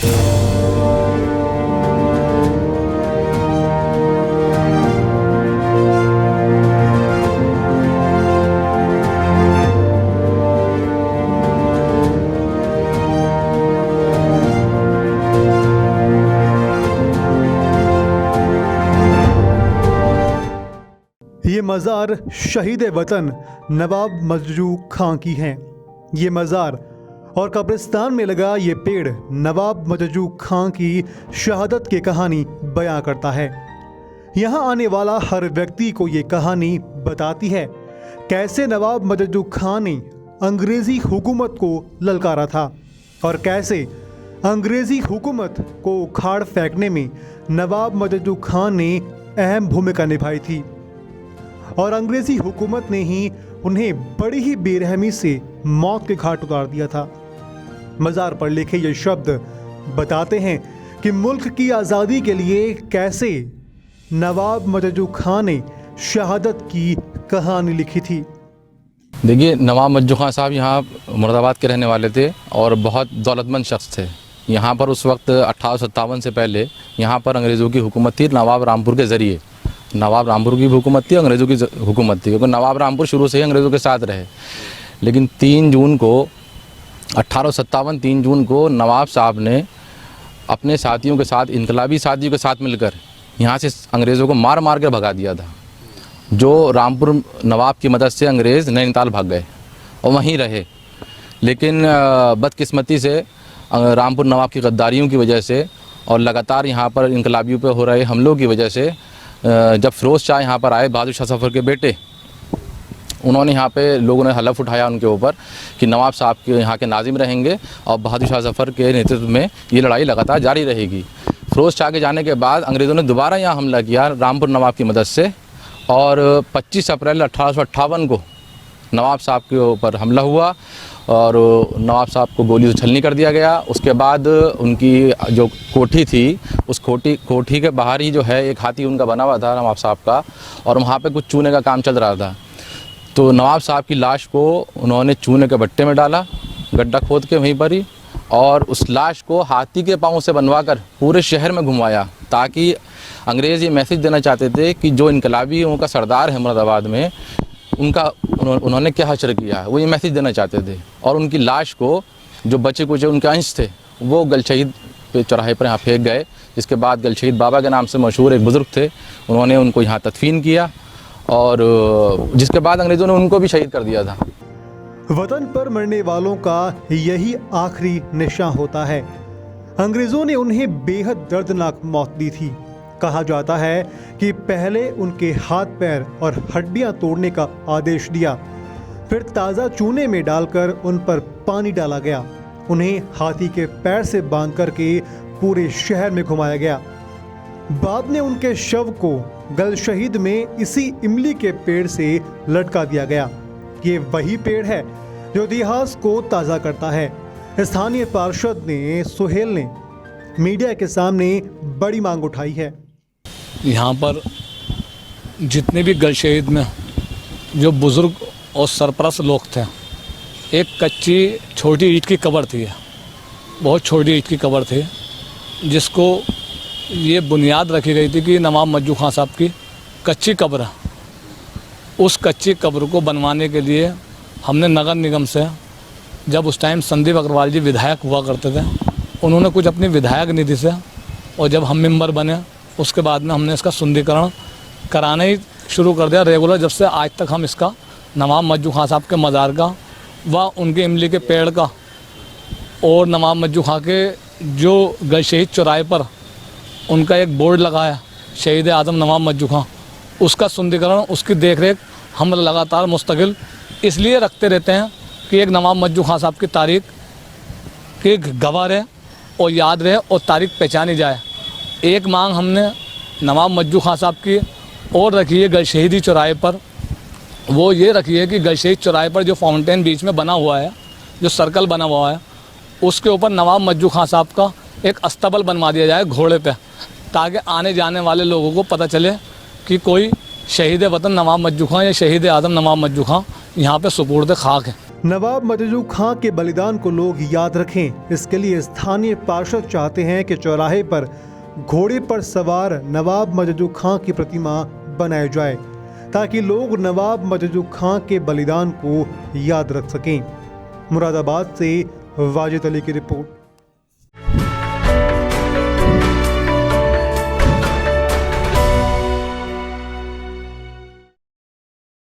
ये मज़ार शहीद वतन नवाब मजरू खां की हैं। ये मज़ार और कब्रिस्तान में लगा ये पेड़ नवाब मजरू खां की शहादत की कहानी बयां करता है। यहाँ आने वाला हर व्यक्ति को ये कहानी बताती है कैसे नवाब मजरू खां ने अंग्रेज़ी हुकूमत को ललकारा था और कैसे अंग्रेज़ी हुकूमत को उखाड़ फेंकने में नवाब मजरू खां ने अहम भूमिका निभाई थी और अंग्रेज़ी हुकूमत ने ही उन्हें बड़ी ही बेरहमी से मौत के घाट उतार दिया था। मज़ार पर लिखे ये शब्द बताते हैं कि मुल्क की आज़ादी के लिए कैसे नवाब मजरू खां ने शहादत की कहानी लिखी थी। देखिए, नवाब मजरू खां साहब यहाँ मुरादाबाद के रहने वाले थे और बहुत दौलतमंद शख्स थे। यहाँ पर उस वक्त 1857 से पहले यहाँ पर अंग्रेज़ों की हुकूमत थी, नवाब रामपुर के ज़रिए। नवाब रामपुर की भी हुकूमत थी, अंग्रेज़ों की हुकूमत थी, क्योंकि नवाब रामपुर शुरू से ही अंग्रेज़ों के साथ रहे। लेकिन 3 जून को 1857 3 जून को नवाब साहब ने अपने साथियों के साथ, इनकलाबी साथियों के साथ मिलकर यहाँ से अंग्रेज़ों को मार मार कर भगा दिया था। जो रामपुर नवाब की मदद से अंग्रेज़ नैनीताल भाग गए और वहीं रहे। लेकिन बदकिस्मती से रामपुर नवाब की गद्दारियों की वजह से और लगातार यहाँ पर इनकलाबियों पर हो रहे हमलों की वजह से जब फ़िरोज़ शाह यहाँ पर आए, बहादुर शाह ज़फ़र के बेटे, उन्होंने यहाँ पे लोगों ने हलफ उठाया उनके ऊपर कि नवाब साहब के यहाँ के नाजिम रहेंगे और बहादुर शाह ज़फ़र के नेतृत्व में ये लड़ाई लगातार जारी रहेगी। फ़िरोज़ शाह के जाने के बाद अंग्रेज़ों ने दोबारा यहाँ हमला किया रामपुर नवाब की मदद से और 25 अप्रैल 1858 को नवाब साहब के ऊपर हमला हुआ और नवाब साहब को गोली से छलनी कर दिया गया। उसके बाद उनकी जो कोठी थी, उस कोठी के बाहर ही जो है एक हाथी उनका बना हुआ था नवाब साहब का, और वहाँ पे कुछ चूने का काम चल रहा था। तो नवाब साहब की लाश को उन्होंने चूने के भट्टे में डाला, गड्ढा खोद के वहीं पर ही, और उस लाश को हाथी के पाँव से बनवाकर पूरे शहर में घुमाया, ताकि अंग्रेज़ ये मैसेज देना चाहते थे कि जो इनकलाबियों का सरदार है मुरादाबाद में, उनका उन्होंने क्या हश्र किया है, वो ये मैसेज देना चाहते थे। और उनकी लाश को, जो बचे कुचे उनके अंश थे, वो गलशहीद पे चौराहे पर यहाँ फेंक गए। जिसके बाद गलशहीद बाबा के नाम से मशहूर एक बुज़ुर्ग थे, उन्होंने उनको यहाँ तदफीन किया और जिसके बाद अंग्रेज़ों ने उनको भी शहीद कर दिया था। वतन पर मरने वालों का यही आखिरी निशान होता है। अंग्रेज़ों ने उन्हें बेहद दर्दनाक मौत दी थी। कहा जाता है कि पहले उनके हाथ पैर और हड्डियां तोड़ने का आदेश दिया, फिर ताज़ा चूने में डालकर उन पर पानी डाला गया, उन्हें हाथी के पैर से बांध करके पूरे शहर में घुमाया गया। बाद में उनके शव को गलशहीद में इसी इमली के पेड़ से लटका दिया गया। ये वही पेड़ है जो इतिहास को ताज़ा करता है। स्थानीय पार्षद ने, सुहेल ने मीडिया के सामने बड़ी मांग उठाई है। यहाँ पर जितने भी गलशहीद में जो बुज़ुर्ग और सरपरस्त लोग थे, एक कच्ची छोटी ईंट की कब्र थी, बहुत छोटी ईंट की कब्र थी, जिसको ये बुनियाद रखी गई थी कि नवाब मजरू खां साहब की कच्ची कब्र, उस कच्ची कब्र को बनवाने के लिए हमने नगर निगम से, जब उस टाइम संदीप अग्रवाल जी विधायक हुआ करते थे, उन्होंने कुछ अपनी विधायक निधि से, और जब हम मेंबर बने उसके बाद में हमने इसका सुंदरीकरण कराना ही शुरू कर दिया रेगुलर। जब से आज तक हम इसका नवाब मजरू खां साहब के मज़ार का व उनके इमली के पेड़ का और नवाब मजरू खां के जो गलशहीद चौराहे पर उनका एक बोर्ड लगा है, शहीद आज़म नवाब मजरू खां, उसका सुंदरीकरण, उसकी देखरेख हम लगातार मुस्तकिल इसलिए रखते रहते हैं कि एक नवाब मजरू खां साहब की तारीख की गवाह रहे और याद रहे और तारीख पहचानी जाए। एक मांग हमने नवाब मजरू खां साहब की और रखी है गलशहीदी चौराहे पर, वो ये रखी है कि गलशहीद चौराहे पर जो फाउंटेन बीच में बना हुआ है, जो सर्कल बना हुआ है, उसके ऊपर नवाब मजरू खां साहब का एक अस्तबल बनवा दिया जाए घोड़े पे, ताकि आने जाने वाले लोगों को पता चले कि कोई शहीद वतन नवाब मजरू खां या शहीद आज़म नवाब मजरू खां यहाँ पे सुपुर्द खाक है। नवाब मजजू खां के बलिदान को लोग याद रखें। इसके लिए स्थानीय पार्षद चाहते हैं कि चौराहे पर घोड़े पर सवार नवाब मजजू खां की प्रतिमा बनाई जाए ताकि लोग नवाब मजजू खां के बलिदान को याद रख सकें। मुरादाबाद से वाजिद अली की रिपोर्ट।